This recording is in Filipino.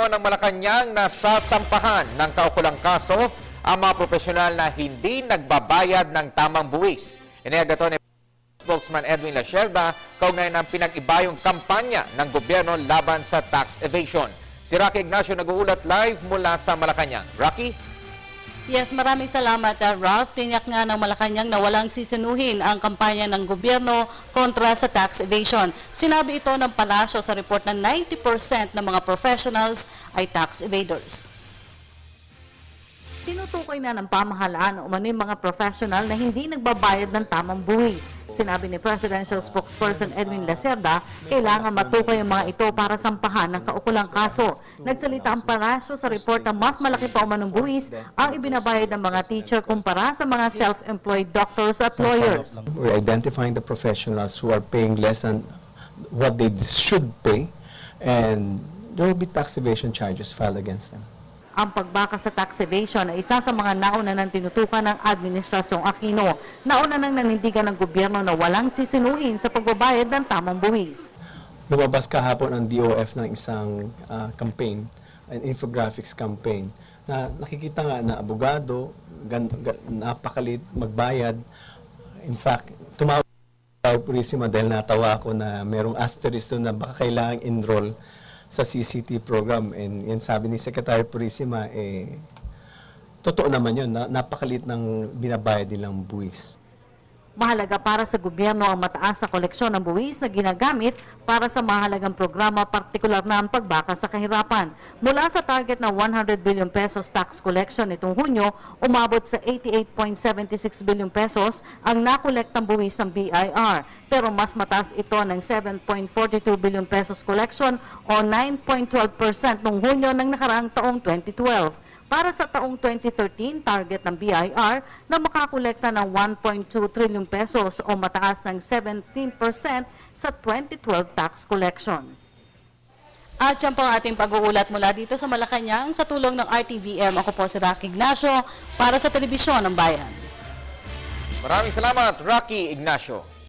ngayon ng Malacanang na sasampahan ng kaukulang kaso ang mga profesional na hindi nagbabayad ng tamang buwis. Iniagato ni spokesman Edwin Lasherda kaugnay ng pinag-ibayong kampanya ng gobyerno laban sa tax evasion. Si Rocky Ignacio nag-uulat live mula sa Malacanang. Rocky? Yes, maraming salamat, Ralph. Tinyak nga ng Malacanang na walang sisinuhin ang kampanya ng gobyerno kontra sa tax evasion. Sinabi ito ng palasyo sa report na 90% ng mga professionals ay tax evaders. Tinutukoy na ng pamahalaan o umano'y mga professional na hindi nagbabayad ng tamang buwis. Sinabi ni Presidential Spokesperson Edwin Lacerda, kailangan matukoy ang mga ito para sampahan ng kaukulang kaso. Nagsalita ang palasyo sa report na mas malaki pa umanong buwis ang ibinabayad ng mga teacher kumpara sa mga self-employed doctors at lawyers. We're identifying the professionals who are paying less than what they should pay, and there will be tax evasion charges filed against them. Ang pagbaka sa tax evasion ay isa sa mga nauna ng tinutukan ng Administrasyong Aquino. Nauna nang nanindigan ng gobyerno na walang sisinuhin sa pagbabayad ng tamang buwis. Lumabas kahapon ang DOF ng isang campaign, an infographics campaign, na nakikita nga na abogado, napakalit magbayad. In fact, tumawag ako Purisima dahil natawa ako na merong asterisk doon na baka kailangang enroll sa CCT program, and sabi ni Secretary Purisima, totoo naman yun, napakalit ng binabayad nilang buwis. Mahalaga para sa gobyerno ang mataas sa koleksyon ng buwis na ginagamit para sa mahalagang programa, partikular na ang pagbaka sa kahirapan. Mula sa target na 100 billion pesos tax collection nitong Hunyo, umabot sa 88.76 billion pesos ang nakolektang buwis ng BIR. Pero mas mataas ito ng 7.42 billion pesos collection o 9.12% noong Hunyo ng nakaraang taong 2012. Para sa taong 2013, target ng BIR na makakolekta ng 1.2 trillion pesos o mataas ng 17% sa 2012 tax collection. At yan po ang ating pag-uulat mula dito sa Malacanang sa tulong ng RTVM. Ako po si Rocky Ignacio para sa Telebisyon ng Bayan. Maraming salamat, Rocky Ignacio.